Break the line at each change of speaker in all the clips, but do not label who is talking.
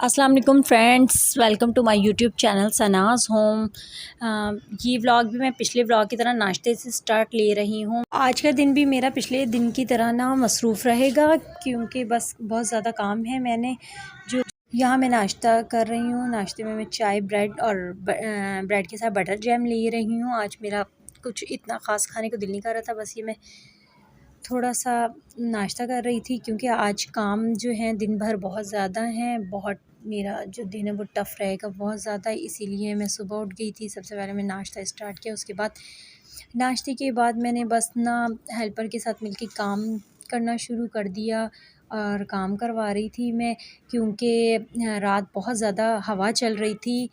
अस्सलाम वालेकुम friends, welcome to my YouTube channel Sana's home. ये व्लॉग भी मैं पिछले व्लॉग की तरह नाश्ते से स्टार्ट ले रही हूँ। आज का दिन भी मेरा पिछले दिन की तरह ना मसरूफ़ रहेगा, क्योंकि बस बहुत ज़्यादा काम है। मैंने जो यहाँ मैं नाश्ता कर रही हूँ, नाश्ते में मैं चाय, ब्रेड और ब्रेड के साथ बटर जैम ले रही हूँ। आज मेरा कुछ इतना ख़ास खाने को दिल नहीं कर रहा था, बस ये मैं थोड़ा सा नाश्ता कर रही थी, क्योंकि आज काम जो है दिन भर बहुत ज़्यादा हैं। बहुत मेरा जो दिन है वो टफ़ रहेगा बहुत ज़्यादा, इसीलिए मैं सुबह उठ गई थी। सबसे पहले मैं नाश्ता स्टार्ट किया, उसके बाद नाश्ते के बाद मैंने बस ना हेल्पर के साथ मिलके काम करना शुरू कर दिया और काम करवा रही थी मैं, क्योंकि रात बहुत ज़्यादा हवा चल रही थी।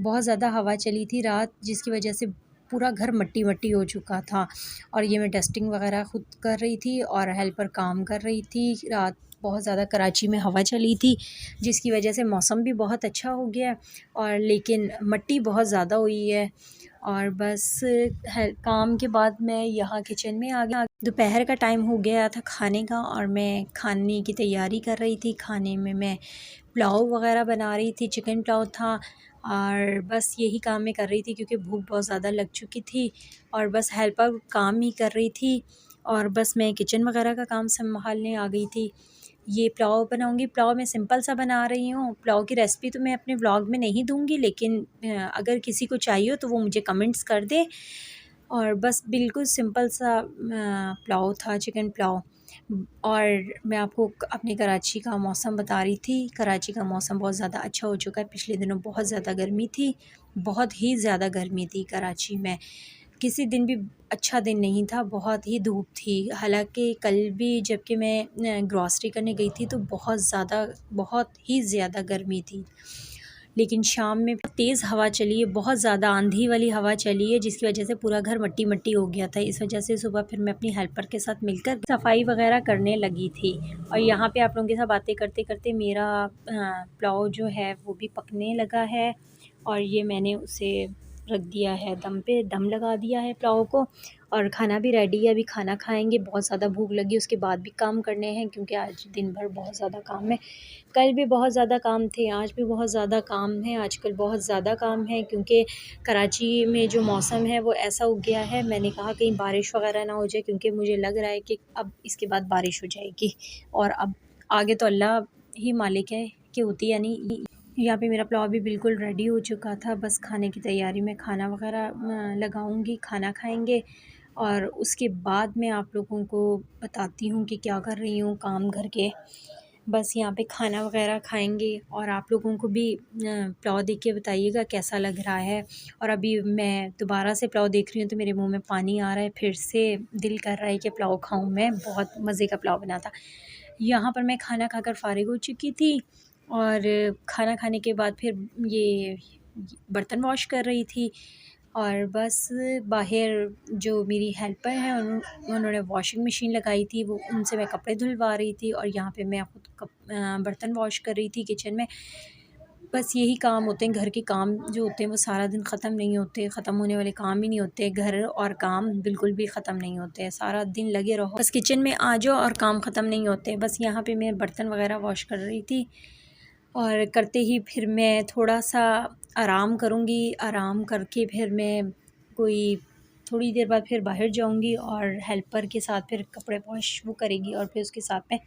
बहुत ज़्यादा हवा चली थी रात, जिसकी वजह से पूरा घर मट्टी-मट्टी हो चुका था। और ये मैं डस्टिंग वगैरह ख़ुद कर रही थी और हेल्पर काम कर रही थी। रात बहुत ज़्यादा कराची में हवा चली थी, जिसकी वजह से मौसम भी बहुत अच्छा हो गया, और लेकिन मट्टी बहुत ज़्यादा हुई है। और बस है काम के बाद मैं यहाँ किचन में आ गई। दोपहर का टाइम हो गया था खाने का, और मैं खाने की तैयारी कर रही थी। खाने में मैं पुलाव वगैरह बना रही थी, चिकन पुलाव था, और बस यही काम मैं कर रही थी, क्योंकि भूख बहुत ज़्यादा लग चुकी थी। और बस हेल्पर काम ही कर रही थी, और बस मैं किचन वगैरह का काम संभालने आ गई थी। ये पुलाव बनाऊंगी। पुलाव मैं सिंपल सा बना रही हूँ। पुलाव की रेसिपी तो मैं अपने व्लॉग में नहीं दूंगी, लेकिन अगर किसी को चाहिए हो तो वो मुझे कमेंट्स कर दे। और बस बिल्कुल सिंपल सा पुलाव था, चिकन पुलाव। और मैं आपको अपने कराची का मौसम बता रही थी। कराची का मौसम बहुत ज़्यादा अच्छा हो चुका है। पिछले दिनों बहुत ज़्यादा गर्मी थी, बहुत ही ज़्यादा गर्मी थी कराची में। किसी दिन भी अच्छा दिन नहीं था, बहुत ही धूप थी। हालांकि कल भी जबकि मैं ग्रॉसरी करने गई थी तो बहुत ही ज़्यादा गर्मी थी, लेकिन शाम में तेज़ हवा चली है, बहुत ज़्यादा आंधी वाली हवा चली है, जिसकी वजह से पूरा घर मट्टी मट्टी हो गया था। इस वजह से सुबह फिर मैं अपनी हेल्पर के साथ मिलकर सफाई वगैरह करने लगी थी। और यहाँ पे आप लोगों के साथ बातें करते करते मेरा पुलाव जो है वो भी पकने लगा है, और ये मैंने उसे रख दिया है दम पे, दम लगा दिया है पुलाव को। और खाना भी रेडी है, अभी खाना खाएंगे। बहुत ज़्यादा भूख लगी, उसके बाद भी काम करने हैं, क्योंकि आज दिन भर बहुत ज़्यादा काम है। कल भी बहुत ज़्यादा काम थे, आज भी बहुत ज़्यादा काम है। आजकल बहुत ज़्यादा काम है, क्योंकि कराची में जो मौसम है वो ऐसा हो गया है। मैंने कहा कहीं बारिश वगैरह ना हो जाए, क्योंकि मुझे लग रहा है कि अब इसके बाद बारिश हो जाएगी, और अब आगे तो अल्लाह ही मालिक है कि होती या नहीं। यहाँ पे मेरा पुलाव भी बिल्कुल रेडी हो चुका था, बस खाने की तैयारी में खाना वगैरह लगाऊंगी, खाना खाएंगे। और उसके बाद मैं आप लोगों को बताती हूँ कि क्या कर रही हूँ काम घर के। बस यहाँ पे खाना वगैरह खाएंगे, और आप लोगों को भी पुलाव देख के बताइएगा कैसा लग रहा है। और अभी मैं दोबारा से पुलाव देख रही हूँ तो मेरे मुंह में पानी आ रहा है, फिर से दिल कर रहा है कि पुलाव खाऊं मैं। बहुत मज़े का पुलाव बना था। यहाँ पर मैं खाना खाकर फ़ारिग हो चुकी थी, और खाना खाने के बाद फिर ये बर्तन वॉश कर रही थी। और बस बाहर जो मेरी हेल्पर हैं उन्होंने वॉशिंग मशीन लगाई थी, वो उनसे मैं कपड़े धुलवा रही थी, और यहाँ पे मैं खुद बर्तन वॉश कर रही थी किचन में। बस यही काम होते हैं, घर के काम जो होते हैं वो सारा दिन ख़त्म नहीं होते, ख़त्म होने वाले काम ही नहीं होते। घर और काम बिल्कुल भी ख़त्म नहीं होते हैं, सारा दिन लगे रहो, बस किचन में आ जाओ और काम ख़त्म नहीं होते। बस यहाँ पे मैं बर्तन वगैरह वॉश कर रही थी, और करते ही फिर मैं थोड़ा सा आराम करूँगी। आराम करके फिर मैं कोई थोड़ी देर बाद फिर बाहर जाऊँगी, और हेल्पर के साथ फिर कपड़े वॉश वो करेगी, और फिर उसके साथ में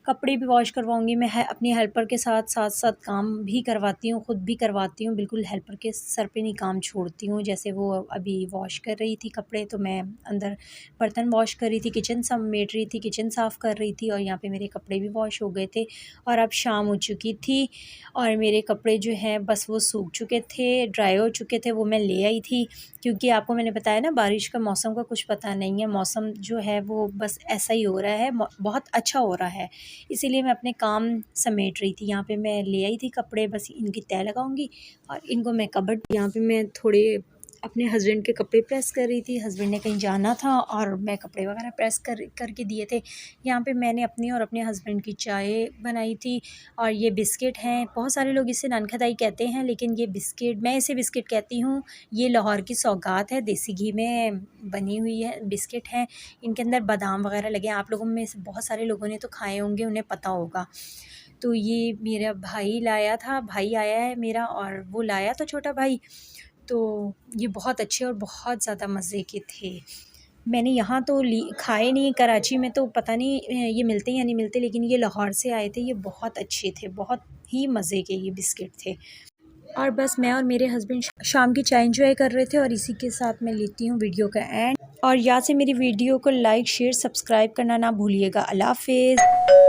कपड़े भी वॉश करवाऊँगी। मैं अपनी हेल्पर के साथ साथ साथ काम भी करवाती हूँ, ख़ुद भी करवाती हूँ। बिल्कुल हेल्पर के सर पे नहीं काम छोड़ती हूँ। जैसे वो अभी वॉश कर रही थी कपड़े, तो मैं अंदर बर्तन वॉश कर रही थी, किचन समेट रही थी, किचन साफ़ कर रही थी, और यहाँ पे मेरे कपड़े भी वॉश हो गए थे। और अब शाम हो चुकी थी, और मेरे कपड़े जो हैं बस वो सूख चुके थे, ड्राई हो चुके थे, वो मैं ले आई थी। क्योंकि आपको मैंने बताया ना, बारिश का मौसम का कुछ पता नहीं है। मौसम जो है वो बस ऐसा ही हो रहा है, बहुत अच्छा हो रहा है, इसीलिए मैं अपने काम समेट रही थी। यहाँ पे मैं ले आई थी कपड़े, बस इनकी तह लगाऊंगी, और इनको मैं कबर्ड। यहाँ पे मैं थोड़े अपने हस्बैंड के कपड़े प्रेस कर रही थी। हस्बैंड ने कहीं जाना था, और मैं कपड़े वगैरह प्रेस करके दिए थे। यहाँ पे मैंने अपनी और अपने हस्बैंड की चाय बनाई थी। और ये बिस्किट हैं, बहुत सारे लोग इसे ननखताई कहते हैं, लेकिन ये बिस्किट, मैं इसे बिस्किट कहती हूँ। ये लाहौर की सौगात है, देसी घी में बनी हुई है बिस्किट हैं। इनके अंदर बादाम वगैरह लगे हैं। आप लोगों में से बहुत सारे लोगों ने तो खाए होंगे, उन्हें पता होगा। तो ये मेरा भाई लाया था, भाई आया है मेरा और वो लाया था छोटा भाई। तो ये बहुत अच्छे और बहुत ज़्यादा मज़े के थे। मैंने यहाँ तो खाए नहीं, कराची में तो पता नहीं ये मिलते या नहीं मिलते, लेकिन ये लाहौर से आए थे। ये बहुत अच्छे थे, बहुत ही मज़े के ये बिस्किट थे। और बस मैं और मेरे हस्बैंड शाम की चाय एंजॉय कर रहे थे। और इसी के साथ मैं लेती हूँ वीडियो का एंड। और यहाँ से मेरी वीडियो को लाइक, शेयर, सब्सक्राइब करना ना भूलिएगा। अल्लाह हाफ़िज़।